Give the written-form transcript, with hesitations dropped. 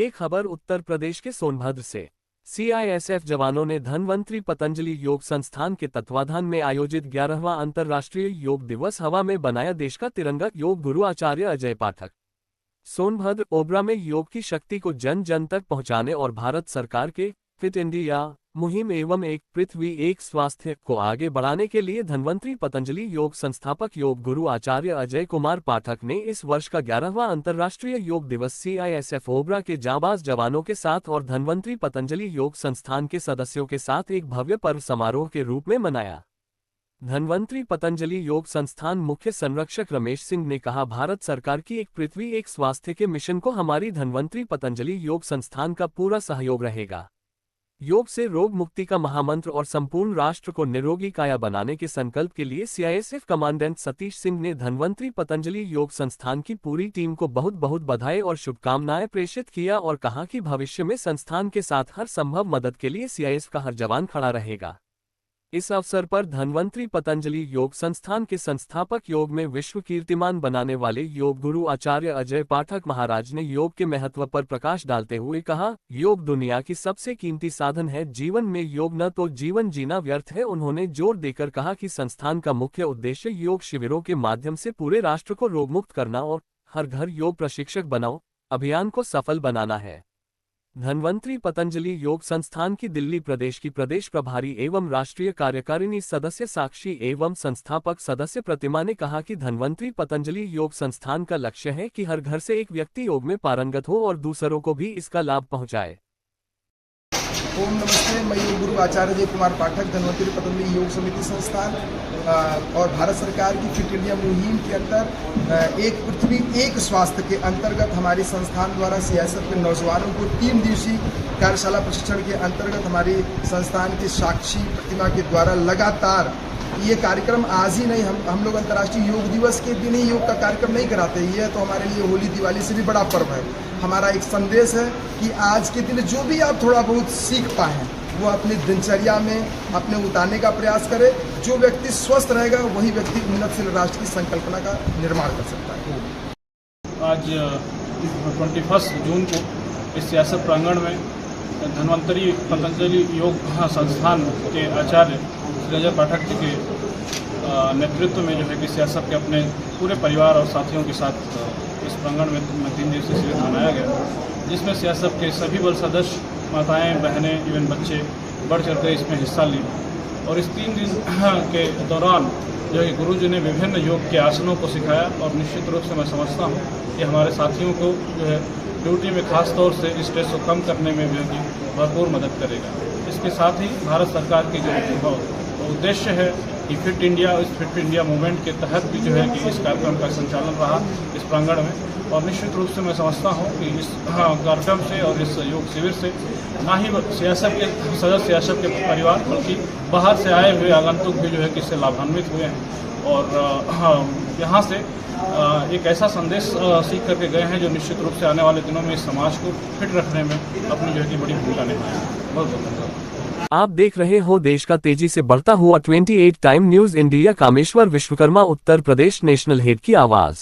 ये खबर उत्तर प्रदेश के सोनभद्र से। सीआईएसएफ जवानों ने धन्वंतरी पतंजलि योग संस्थान के तत्वाधान में आयोजित 11वां अंतर्राष्ट्रीय योग दिवस हवा में बनाया देश का तिरंगा। योग गुरु आचार्य अजय पाठक। सोनभद्र ओबरा में योग की शक्ति को जन जन तक पहुंचाने और भारत सरकार के फिट इंडिया मुहिम एवं एक पृथ्वी एक स्वास्थ्य को आगे बढ़ाने के लिए धन्वंतरी पतंजलि योग संस्थापक योग गुरु आचार्य अजय कुमार पाठक ने इस वर्ष का 11वां अंतर्राष्ट्रीय योग दिवस सीआईएसएफ ओबरा के जांबाज जवानों के साथ और धन्वंतरी पतंजलि योग संस्थान के सदस्यों के साथ एक भव्य पर्व समारोह के रूप में मनाया। धन्वंतरी पतंजलि योग संस्थान मुख्य संरक्षक रमेश सिंह ने कहा, भारत सरकार की एक पृथ्वी एक स्वास्थ्य के मिशन को हमारी धन्वंतरी पतंजलि योग संस्थान का पूरा सहयोग रहेगा। योग से रोग मुक्ति का महामंत्र और संपूर्ण राष्ट्र को निरोगी काया बनाने के संकल्प के लिए सीआईएसएफ कमांडेंट सतीश सिंह ने धन्वंतरी पतंजलि योग संस्थान की पूरी टीम को बहुत बहुत बधाई और शुभकामनाएं प्रेषित किया और कहा कि भविष्य में संस्थान के साथ हर संभव मदद के लिए सीआईएसएफ का हर जवान खड़ा रहेगा। इस अवसर पर धन्वंतरी पतंजलि योग संस्थान के संस्थापक योग में विश्व कीर्तिमान बनाने वाले योग गुरु आचार्य अजय पाठक महाराज ने योग के महत्व पर प्रकाश डालते हुए कहा, योग दुनिया की सबसे कीमती साधन है। जीवन में योग न तो जीवन जीना व्यर्थ है। उन्होंने जोर देकर कहा कि संस्थान का मुख्य उद्देश्य योग शिविरों के माध्यम से पूरे राष्ट्र को रोगमुक्त करना और हर घर योग प्रशिक्षक बनाओ अभियान को सफल बनाना है। धन्वंतरी पतंजलि योग संस्थान की दिल्ली प्रदेश की प्रदेश प्रभारी एवं राष्ट्रीय कार्यकारिणी सदस्य साक्षी एवं संस्थापक सदस्य प्रतिमा ने कहा कि धन्वंतरी पतंजलि योग संस्थान का लक्ष्य है कि हर घर से एक व्यक्ति योग में पारंगत हो और दूसरों को भी इसका लाभ पहुंचाए। ओम नमस्ते। मैं योग गुरु आचार्य अजय कुमार पाठक धन्वंतरी पतंजलि योग समिति संस्थान और भारत सरकार की फिट इंडिया मुहिम के अंदर एक पृथ्वी एक स्वास्थ्य के अंतर्गत हमारी संस्थान द्वारा सीआईएसएफ के नौजवानों को 3 दिवसीय कार्यशाला प्रशिक्षण के अंतर्गत हमारी संस्थान की साक्षी प्रतिमा के द्वारा लगातार ये कार्यक्रम आज ही नहीं, हम लोग अंतर्राष्ट्रीय योग दिवस के दिन ही योग का कार्यक्रम नहीं कराते। ये तो हमारे लिए होली दिवाली से भी बड़ा पर्व है। हमारा एक संदेश है कि आज के दिन जो भी आप थोड़ा बहुत सीख पाए वो अपनी दिनचर्या में अपने उतारने का प्रयास करे। जो व्यक्ति स्वस्थ रहेगा वही व्यक्ति उन्नतशील राष्ट्र की संकल्पना का निर्माण कर सकता है। आज 21 जून को इस सियासत प्रांगण में धन्वंतरी पतंजलि योग संस्थान के आचार्य अजय पाठक जी के नेतृत्व में जो है कि सियासत के अपने पूरे परिवार और साथियों के साथ इस प्रांगण में 3 दिवसीय शिविर मनाया गया, जिसमें सियासत के सभी बल सदस्य, माताएं, बहनें, इवन बच्चे बढ़ चढ़ कर इसमें हिस्सा लिए। और इस 3 दिन के दौरान जो है गुरुजी ने विभिन्न योग के आसनों को सिखाया और निश्चित रूप से मैं समझता हूँ कि हमारे साथियों को जो है ड्यूटी में खास तौर से स्ट्रेस को कम करने में जो है भरपूर मदद करेगा। इसके साथ ही भारत सरकार की जो उद्देश्य है कि फिट इंडिया मूवमेंट के तहत भी जो है कि इस कार्यक्रम का संचालन रहा इस प्रांगण में। और निश्चित रूप से मैं समझता हूँ कि इस कार्यक्रम से और इस योग शिविर से ना ही सियासत के सदस्य, सियासत के परिवार, बल्कि बाहर से आए हुए आगंतुक भी जो है कि इससे लाभान्वित हुए हैं और यहाँ से एक ऐसा संदेश सीख करके गए हैं जो निश्चित रूप से आने वाले दिनों में इस समाज को फिट रखने में अपनी जो है कि बड़ी भूमिका निभाएंगे। बहुत बहुत धन्यवाद। आप देख रहे हो देश का तेजी से बढ़ता हुआ 28 time news India. Kameshwar Vishwakarma, Uttar Pradesh, national head की आवाज।